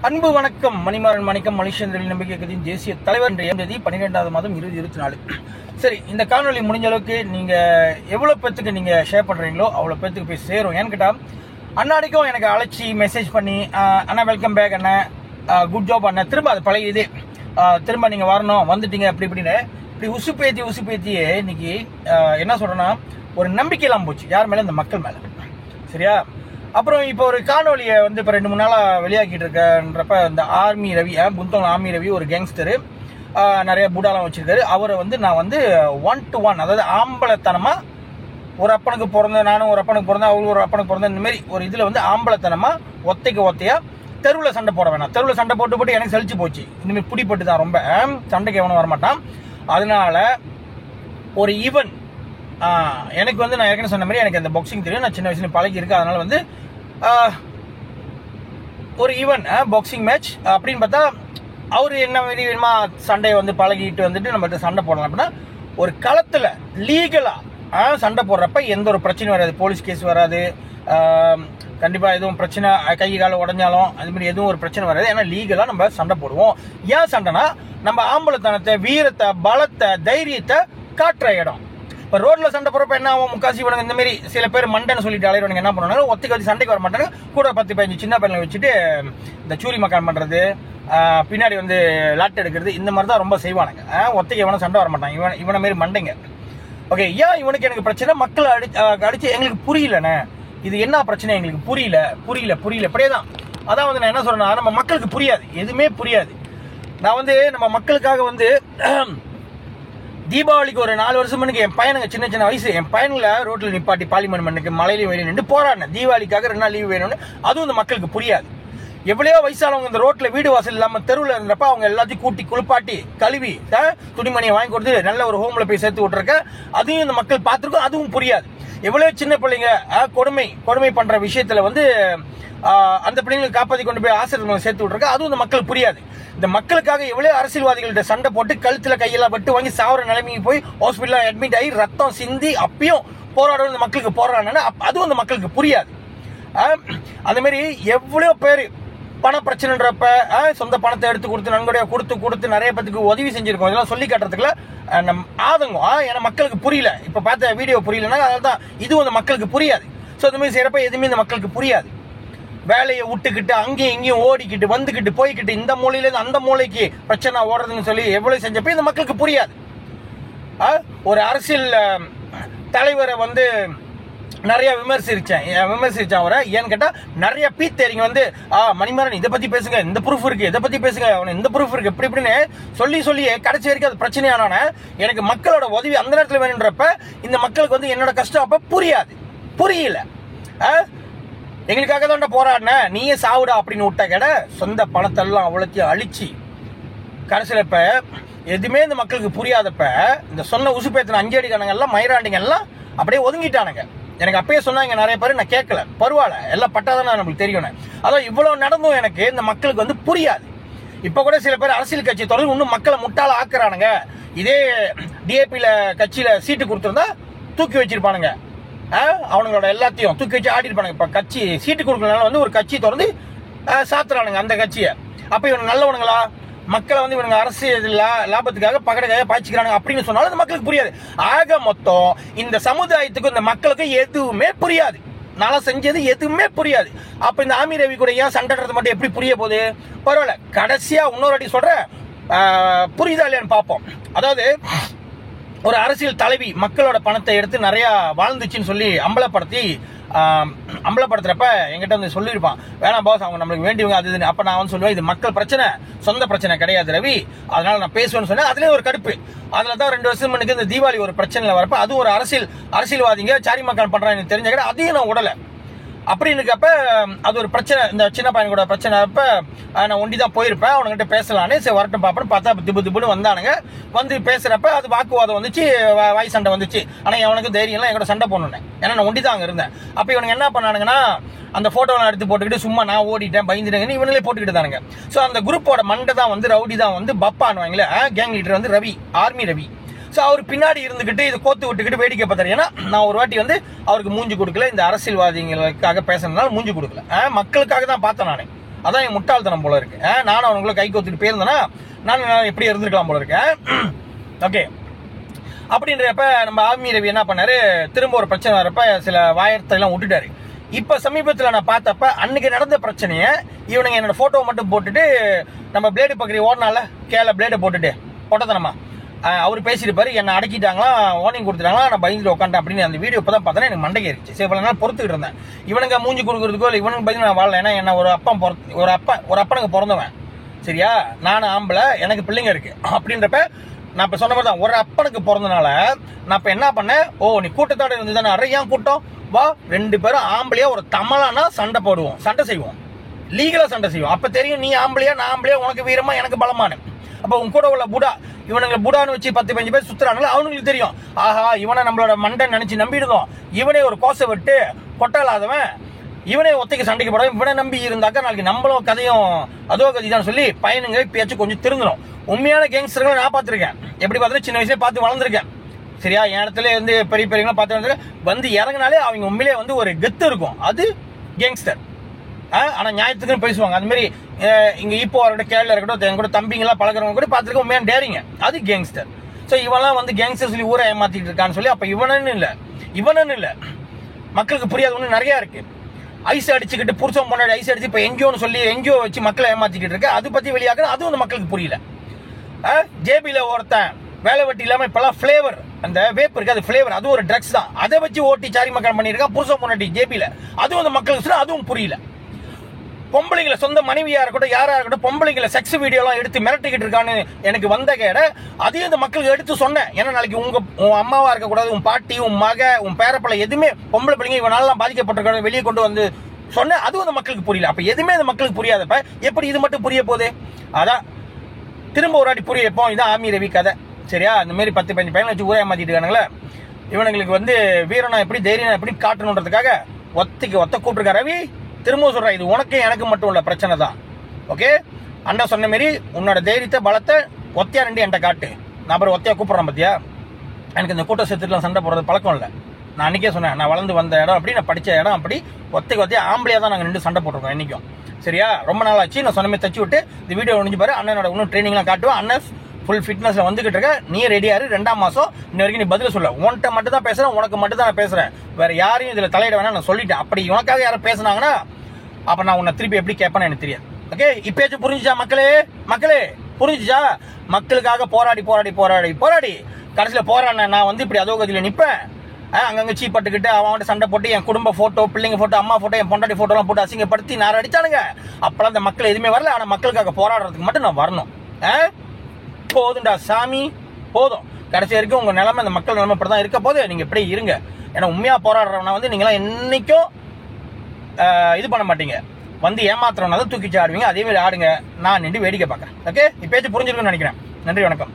அன்பு வணக்கம். மணிமாறன் மாணிக்கம் மலேசியன் நம்பிக்கை கட்சியின் தேசிய தலைவர். 12வது மாதம் 2024. சரி, இந்த காணொலி முடிஞ்ச அளவுக்கு நீங்க எவ்வளவு பேத்துக்கு நீங்க ஷேர் பண்றீங்களோ அவ்வளவு பேத்துக்கு போய் சேரும். ஏன்னு கேட்டா அண்ணாடிக்கும் எனக்கு அழைச்சி மெசேஜ் பண்ணி அண்ணா வெல்கம் பேக் அண்ணா, குட் ஜாப் அண்ணா, திரும்ப அது பழைய இது திரும்ப நீங்க வரணும், வந்துட்டீங்க அப்படி இப்படின்னு இப்படி உசுப்பேத்தியே இன்னைக்கு என்ன சொல்றேன்னா ஒரு நம்பிக்கை எல்லாம் போச்சு யார் மேல, இந்த மக்கள் மேல. சரியா? அப்புறம் இப்போ ஒரு காணொலியை வந்து இப்போ 2-3 நாளாக வெளியாக்கிட்டு இருக்கன்றப்ப இந்த army Ravi, Buntong army Ravi ஒரு கேங்ஸ்டரு, நிறைய புடாலாம் வச்சிருக்காரு. அவரை வந்து நான் வந்து 1-to-1, அதாவது ஆம்பளத்தனமா ஒரு அப்பனுக்கு பிறந்த, நானும் ஒரு அப்பனுக்கு பிறந்தேன், அவரு ஒரு அப்பனுக்கு பிறந்த, இந்த மாதிரி ஒரு இதில் வந்து ஆம்பளத்தனமா ஒத்தையா தெருவில் சண்டை போட வேணாம். தெருவில் சண்டை போட்டு எனக்கு சலிச்சு போச்சு. இனிமேல் பிடிப்பட்டு தான் ரொம்ப சண்டைக்கு எவனும் வரமாட்டான். அதனால ஒரு ஈவன் எனக்கு வந்து நான் ஏற்கனவே சொன்ன மாதிரி எனக்கு அந்த பாக்ஸிங் தெரியும், நான் சின்ன வயசுல பழகி இருக்கு. அதனால வந்து ஒரு ஈவன் பாக்ஸிங் மேட்ச் அப்படின்னு பார்த்தா அவரு என்ன மாதிரி வேணுமா சண்டையை வந்து பழகிட்டு வந்துட்டு நம்ம சண்டை போடலாம். அப்படின்னா ஒரு களத்துல லீகலா சண்டை போடுறப்ப எந்த ஒரு பிரச்சனையும் வராது, போலீஸ் கேஸ் வராது, கண்டிப்பா எதுவும் பிரச்சனை கை கால உடஞ்சாலும் அது மாதிரி எதுவும் ஒரு பிரச்சனை வராது. ஏன்னா லீகலா நம்ம சண்டை போடுவோம். ஏன் சண்டைனா நம்ம ஆம்பளத்தனத்தை, வீரத்தை, பலத்தை, தைரியத்தை காட்டுற இடம். இப்போ ரோட்ல சண்டை போறப்ப என்ன ஆகும், முக்காசி இவனுங்க இந்த மாதிரி சில பேர் மண்டைன்னு சொல்லிட்டு அலையிறவங்க என்ன பண்ணுவாங்க, ஒத்திக்கு வச்சு சண்டைக்கு வர மாட்டாங்க. கூட 10-15 சின்ன பையனை வச்சுட்டு இந்த சூரி மக்கான் பண்றது, பின்னாடி வந்து லாட் எடுக்கிறது, இந்த மாதிரி தான் ரொம்ப செய்வானுங்க. ஒத்திக்கு இவனும் சண்டை வர மாட்டான், இவனை மாரி மண்டைங்க. ஓகே, ஏன் இவனுக்கு எனக்கு பிரச்சனை, மக்களை அடிச்சு எங்களுக்கு புரியலண்ணே, இது என்ன பிரச்சனை எங்களுக்கு புரியல இப்படியே தான். அதான் வந்து நான் என்ன சொல்றேன்னா, நம்ம மக்களுக்கு புரியாது, எதுவுமே புரியாது. நான் வந்து நம்ம மக்களுக்காக வந்து தீபாவளிக்கு ஒரு 4 வருஷம் முன்னுக்கு என் பையனுங்க சின்ன வயசு, என் பையன்களை ரோட்ல நிப்பாட்டி பார்லிமெண்ட் மண்ணுக்கு மலையிலையும் வெளியே நின்று போராடினேன். தீபாவளிக்காக 2 நாள் லீவு வேணும்னு. அதுவும் இந்த மக்களுக்கு புரியாது. எவ்வளோ வயசானவங்க இந்த ரோட்ல வீடு வாசல் இல்லாம தெருவில் இருந்தப்ப அவங்க எல்லாத்தையும் கூட்டி குளிப்பாட்டி கழுவி துணிமணியை வாங்கி கொடுத்து நல்ல ஒரு ஹோம்ல போய் சேர்த்து விட்டுருக்க, அதையும் இந்த மக்கள் பார்த்துருக்கோம். அதுவும் புரியாது. எவ்வளவு சின்ன பிள்ளைங்க கொடுமை பண்ற விஷயத்துல வந்து அந்த பிள்ளைங்களை காப்பாற்றி கொண்டு போய் ஆசிரியர்கள் சேர்த்து விட்டுருக்க, அதுவும் இந்த மக்களுக்கு புரியாது. இந்த மக்களுக்காக எவ்வளவு அரசியல்வாதிகள்ட்ட சண்டை போட்டு கழுத்துல கையெல்லாம் வெட்டு வாங்கி சாவர நிலைமைக்கு போய் ஹாஸ்பிட்டல அட்மிட் ஆகி ரத்தம் சிந்தி அப்பயும் போராடும் இந்த மக்களுக்கு போராடுனா அதுவும் அந்த மக்களுக்கு புரியாது. அந்த மாதிரி எவ்வளவு பேர் பண பிரச்சனைன்றப்ப சொந்த பணத்தை எடுத்து கொடுத்து நன்கொடையா கொடுத்து நிறைய பேருக்கு உதவி செஞ்சிருக்கோம். இதெல்லாம் சொல்லி காட்டுறதுக்குள்ள ஆதங்கம். ஏன்னா மக்களுக்கு புரியல. இப்ப பார்த்த வீடியோ புரியலன்னா அதான் இதுவும் அந்த மக்களுக்கு புரியாது. ஸோ இந்த மாதிரி செய்யறப்ப எதுவுமே இந்த மக்களுக்கு புரியாது. வேலையை விட்டுக்கிட்டு அங்கேயும் இங்கேயும் ஓடிக்கிட்டு வந்துக்கிட்டு போய்கிட்டு இந்த மூலையில இருந்து அந்த மூலைக்கு பிரச்சனை ஓடுறதுன்னு சொல்லி எவ்வளவு செஞ்சப்ப இந்த மக்களுக்கு புரியாது. ஒரு அரசியல் தலைவரை வந்து நிறைய விமர்சிச்சேன் அவரை. ஏன்னு கேட்டா நிறைய பீத்தேரிங்க வந்து மணிமாறன் இதை பத்தி பேசுங்க, இந்த ப்ரூஃப் இருக்கு, இதை பத்தி பேசுங்க, இந்த ப்ரூஃப் இருக்கு, இப்படி இப்படின்னு சொல்லி கடைசி வரைக்கும் அது பிரச்சனையான எனக்கு மக்களோட உதவி அந்த நேரத்தில் வேணுன்றப்ப இந்த மக்களுக்கு வந்து என்னோட கஷ்டம் அப்ப புரியல. எங்களுக்காக தான் போராடின, நீயே சாவுடா அப்படின்னு விட்ட கடை சொந்த பணத்தெல்லாம் அவ்வளோத்தையும் அழிச்சு கடைசியில் இப்ப எதுவுமே இந்த மக்களுக்கு புரியாதப்ப இந்த சொன்ன உசுப்பேத்தின 5 அடிக்கானங்க எல்லாம் மயிராண்டிங்க எல்லாம் அப்படியே ஒதுங்கிட்டானுங்க. எனக்கு அப்பயே சொன்னாங்க நிறைய பேர், நான் கேட்கல, பரவாயில்ல எல்லாம் பட்டாதானே நம்மளுக்கு தெரியும். அதான் இவ்வளவு நடந்தும் எனக்கு இந்த மக்களுக்கு வந்து புரியாது. இப்ப கூட சில பேர் அரசியல் கட்சி தொடர்ந்து இன்னும் மக்களை முட்டாள ஆக்குறானுங்க. இதே டிஏபியில கட்சியில சீட்டு கொடுத்துருந்தா தூக்கி வச்சிருப்பானுங்க, அவங்களோட எல்லாத்தையும் தூக்கி வச்சு ஆடிருப்பானுங்க. இப்ப கட்சி சீட்டு கொடுக்கறதுனால வந்து ஒரு கட்சி தொடர்ந்து சாத்துறானுங்க அந்த கட்சியை. அப்ப இவங்க நல்லவனுங்களா, மக்களை வந்து இவங்க அரசியல் லாபத்துக்காக பகடைக்காக பாய்ச்சிக்கிறாங்க அப்படின்னு சொன்னாலும் அந்த மக்களுக்கு புரியாது. ஆக மொத்தம் இந்த சமுதாயத்துக்கும் இந்த மக்களுக்கு எதுவுமே புரியாது. நான் செஞ்சது எதுவுமே புரியாது. அப்ப இந்த ஆமி ரவி கூட ஏன் சண்டைறது மட்டும் எப்படி புரிய போகுது? பரவாயில்ல, கடைசியா இன்னொரு அடி சொல்ற, புரியுதா இல்லையான்னு பார்ப்போம். அதாவது ஒரு அரசியல் தலைவி மக்களோட பணத்தை எடுத்து நிறைய வாழ்ந்துச்சுன்னு சொல்லி அம்பலப்படுத்துறப்ப என்கிட்ட வந்து சொல்லியிருப்பான், வேணாம் பாஸ் அவங்க நம்மளுக்கு வேண்டியவங்க அது. அப்ப நான் வந்து சொல்லுவேன், இது மக்கள் பிரச்சனை, சொந்த பிரச்சனை கிடையாது ரவி, அதனால நான் பேசுவேன்னு சொன்னேன். அதுலேயே ஒரு கடுப்பு. அதுல தான் 2 வருஷம் முன்னுக்கு இந்த தீபாவளி ஒரு பிரச்சனைல வரப்ப அது ஒரு அரசியல்வாதிங்க சாரி மக்கள் பண்றாங்க தெரிஞ்ச கடை அதையும் நான் உடலை அப்படின்னு இருக்கப்ப அது ஒரு பிரச்சனை. இந்த சின்ன பையன் கூட பிரச்சனை அப்ப நான் ஒண்டி தான் போயிருப்பேன், அவனுங்கிட்ட பேசலான்னு சரி வரட்டும் பாப்பேன்னு பார்த்தா திபுன்னு வந்தானுங்க. வந்து பேசுறப்ப அது வாக்குவாதம் வந்துச்சு, வாய் சண்டை வந்துச்சு. ஆனா அவனுக்கு தைரியம்லாம் என் கூட சண்டை போடணும், ஏன்னா நான் ஒண்டி தான் அங்க இருந்தேன். அப்ப இவனுங்க என்ன பண்ணானுங்கன்னா அந்த போட்டோவை எடுத்து போட்டுக்கிட்டு சும்மா நான் ஓடிட்டேன் பயந்துட்டேங்கன்னு இவங்களே போட்டுக்கிட்டு தானுங்க. ஸோ அந்த குரூப்போட மண்டை தான் வந்து ரவுடி தான் வந்து பப்பான்னுவாங்களே, கேங் லீடர் வந்து ரவி, ஆர்மி ரவி. ஸோ அவர் பின்னாடி இருந்துகிட்டு இதை கோத்து விட்டுக்கிட்டு வேடிக்கை பார்த்தாரு. ஏன்னா நான் ஒரு வாட்டி வந்து அவருக்கு மூஞ்சி கொடுக்கல, இந்த அரசியல்வாதிகளுக்காக பேசுறதுனால மூஞ்சி கொடுக்கல, மக்களுக்காக தான் பார்த்தேன் நான். அதான் என் முட்டாள்தனம் போல இருக்கு. நானும் அவங்களை கை கோத்துட்டு போயிருந்தேன்னா நான் எப்படி இருந்திருக்கலாம் போல இருக்கேன். ஓகே, அப்படின்றப்ப நம்ம ஆமி ரவி என்ன பண்ணாரு, திரும்ப ஒரு பிரச்சனை வரப்ப சில வாயத்தை எல்லாம் விட்டுட்டாரு. இப்ப சமீபத்தில் நான் பார்த்தப்ப அன்னைக்கு நடந்த பிரச்சனைய இவனுங்க என்னோட போட்டோவை மட்டும் போட்டுட்டு, நம்ம பிளேடு பக்கரி ஓடனால கேல பிளேடை போட்டுட்டு பொட்டத்தனமா அவர் பேசியிருப்பாரு, என்ன அடக்கிட்டாங்களா, வார்னிங் கொடுத்துட்டாங்களா, நான் பயந்துட்டு உட்காந்தேன் அப்படின்னு அந்த வீடியோ இப்பதான் பார்த்தேன். எனக்கு மண்டைக்கு இருந்துச்சு. சரி, இவ்வளவு நாள் பொறுத்துக்கிட்டு இருந்தேன். இவனுங்க மூஞ்சி கொடுக்கறதுக்கோ இல்லை இவனுக்கு பதில் நான் வாழல. ஏன்னா என்ன ஒரு அப்பனுக்கு பிறந்தவன், சரியா, நானும் ஆம்பளை, எனக்கு பிள்ளைங்க இருக்கு. அப்படின்றப்ப நான் இப்ப சொன்ன மாதிரி தான், ஒரு அப்பனுக்கு பிறந்தனால நான் இப்ப என்ன பண்ணேன், நீ கூட்டத்தோட இருந்துதானே, ஏன் கூட்டம் வா, 2 பேரும் ஆம்பளையா ஒரு தமிழானா சண்டை போடுவோம், சண்டை செய்வோம், லீகலா சண்டை செய்வோம். அப்ப தெரியும் நீ ஆம்பளையா நான் ஆம்பளையா, உனக்கு வீரமா எனக்கு பலமான. அப்ப உன் கூட உள்ள புடா, இவனுங்களை புடான்னு வச்சு 10-15 பேர் சுத்துறாங்களா, அவனுங்களுக்கு தெரியும், ஆஹா இவனை நம்மளோட மண்டன் நினைச்சு நம்பிடுதோம், இவனே ஒரு கோசை விட்டு கொட்டாலாதவன், இவனே ஒத்தைக்கு சண்டைக்கு போட, இவனை நம்பி இருந்தாக்கா நாளைக்கு நம்மளும் கதையும் அதோ கதி தான் சொல்லி பையனுங்க பேச்சு கொஞ்சம் திருந்தணும். உண்மையான கேங்ஸ்டர்களை நான் பார்த்துருக்கேன். எப்படி பார்த்தா சின்ன வயசுல பார்த்து வளர்ந்துருக்கேன், சரியா. என் இடத்துல இருந்து பெரிய பெரியவங்க பார்த்து வந்து இறங்கினாலே அவங்க உண்மையிலே வந்து ஒரு கெத்து இருக்கும், அது கேங்ஸ்டர். ஆனா நியாயத்துக்குன்னு பேசுவாங்க. அது மாதிரி இங்க இப்போ அவரோட கேரளா இருக்கட்டும், என் கூட தம்பிங்களா பழகிறவங்க கூட பார்த்துருக்க உண்மையான டேரிங்க, அது கேங்ஸ்டர். ஸோ இவெல்லாம் வந்து கேங்ஸ்டர் சொல்லி ஊரை ஏமாத்திட்டு இருக்கான்னு சொல்லி, அப்ப இவனன்னு இல்ல மக்களுக்கு புரியாத ஒண்ணு நிறைய இருக்கு. ஐஸ் அடிச்சுக்கிட்டு புருஷன் முன்னாடி ஐஸ் அடிச்சு இப்ப என்ஜிஓன்னு சொல்லி என்ஜிஓ வச்சு மக்களை ஏமாத்திக்கிட்டு இருக்கு. அதை பத்தி வெளியாக அதுவும் அந்த மக்களுக்கு புரியல. ஜேபில ஒருத்தன் வேலை வெட்டி இல்லாம இப்பெல்லாம் பிளேவர், அந்த வேப் இருக்கு, அது பிளேவர், அது ஒரு ட்ரக்ஸ் தான், அதை வச்சு ஓட்டி சாரி மக்கள் பண்ணிருக்கான் புருஷன் முன்னாடி ஜேபில. அதுவும் அந்த மக்களுக்கு அதுவும் புரியல. பொம்பளைங்களை சொந்த மனைவியா இருக்கட்டும் யாரா இருக்கட்டும் பொம்பளைங்களை செக்ஸ் வீடியோ எல்லாம் எடுத்து மிரட்டிக்கிட்டு இருக்கான்னு எனக்கு வந்த கேட, அதையும் இந்த மக்களுக்கு எடுத்து சொன்னேன். ஏன்னா நாளைக்கு உன் அம்மாவா இருக்கக்கூடாது, உன் பாட்டி, உன் மக, உன் பேரப்பிள்ளை எதுவுமே பொம்பளை பிள்ளைங்க இவனாலாம் பாதிக்கப்பட்டிருக்காங்க வெளியே கொண்டு வந்து சொன்னேன். அதுவும் அந்த மக்களுக்கு புரியல. அப்ப எதுவுமே அந்த மக்களுக்கு புரியாதப்ப எப்படி இது மட்டும் புரிய போகுது? அதான் திரும்ப ஒரு வாட்டி புரிய வைப்போம். இதான் ஆமி ரவி கதை, சரியா. இந்த மாதிரி 10-15 பையனை வச்சு ஊரே ஏமாத்திட்டு இருக்கானுங்களே, இவனுங்களுக்கு வந்து வீரனா எப்படி தைரியம் எப்படி காட்டணுன்றதுக்காக ஒத்த கூப்பிட்டுருக்கா ரவி. திரும்ப சொல்றேன், இது உனக்கு எனக்கு மட்டும் உள்ள பிரச்சனை தான். ஓகே, அண்ணா சொன்ன மாதிரி உன்னோட தைரியத்தை பலத்தை ஒத்தையா ரெண்டு என்கிட்ட காட்டு. நான் அப்புறம் ஒத்தையா கூப்பிடுறேன் பத்தியா. எனக்கு இந்த கூட்ட சேர்த்துலாம் சண்டை போடுறது பழக்கம் இல்லை. நான் அன்னைக்கே சொன்னேன், நான் வளர்ந்து வந்த இடம் அப்படி, நான் படிச்ச இடம் அப்படி, ஒத்தையா ஆம்பளையா தான் நாங்கள் 2 சண்டை போட்டிருக்கோம் என்னைக்கும், சரியா. ரொம்ப நாள் ஆச்சு. நான் சொன்ன மாதிரி தச்சு விட்டு இந்த வீடியோ முடிஞ்சு பாரு. அண்ணனோட இன்னும் ட்ரைனிங்லாம் காட்டுவேன். அண்ணன் ஃபுல் ஃபிட்னஸ்ல வந்துகிட்டு இருக்க, நீ ரெடியாரு. 2ஆம் மாசம் இன்ன வரைக்கும் நீ பதில் சொல்ல. உன்கிட்ட மட்டும் தான் பேசுறேன், உனக்கு மட்டும் தான் நான் பேசுறேன், வேற யாரையும் இதுல தலையிட வேணா நான் சொல்லிட்டேன். அப்படி உனக்காக யாரும் பேசினாங்கன்னா அப்ப நான் உன்னை திருப்பி எப்படி கேட்பேன்னு எனக்கு தெரியாது. ஓகே, இப்பயாச்சும் புரிஞ்சுச்சா மக்களே புரிஞ்சுச்சா? மக்களுக்காக போராடி கடைசியில போராடின நான் வந்து இப்படி அதோ கதியில நிப்பேன். அங்கங்க சீப்பட்டுக்கிட்டு அவன்கிட்ட சண்டை போட்டு என் குடும்ப போட்டோ, பிள்ளைங்க போட்டோ, அம்மா போட்டோ, என் பொண்டாட்டி போட்டோ எல்லாம் போட்டு அசிங்கப்படுத்தி நான் அடிச்சானுங்க. அப்பெல்லாம் அந்த மக்கள் எதுவுமே வரல. ஆனா மக்களுக்காக போராடுறதுக்கு மட்டும் நான் வரணும். போதும்டா சாமி, போதும். கடைசி வரைக்கும் உங்க நிலைமை, அந்த மக்கள் நிலைமை இப்படிதான் இருக்க போது. நீங்க இப்படி இருங்க. ஏன்னா உண்மையா போராடுறவனா வந்து நீங்களாம் என்னைக்கும் இது பண்ண மாட்டீங்க, வந்து ஏமாத்துறவனா தான் தூக்கிச்சு ஆடுவீங்க. அதே மாதிரி ஆடுங்க, நான் நின்று வேடிக்கை பார்க்கறேன். ஓகே, இப்பயாச்சும் புரிஞ்சிருக்குன்னு நினைக்கிறேன். நன்றி, வணக்கம்.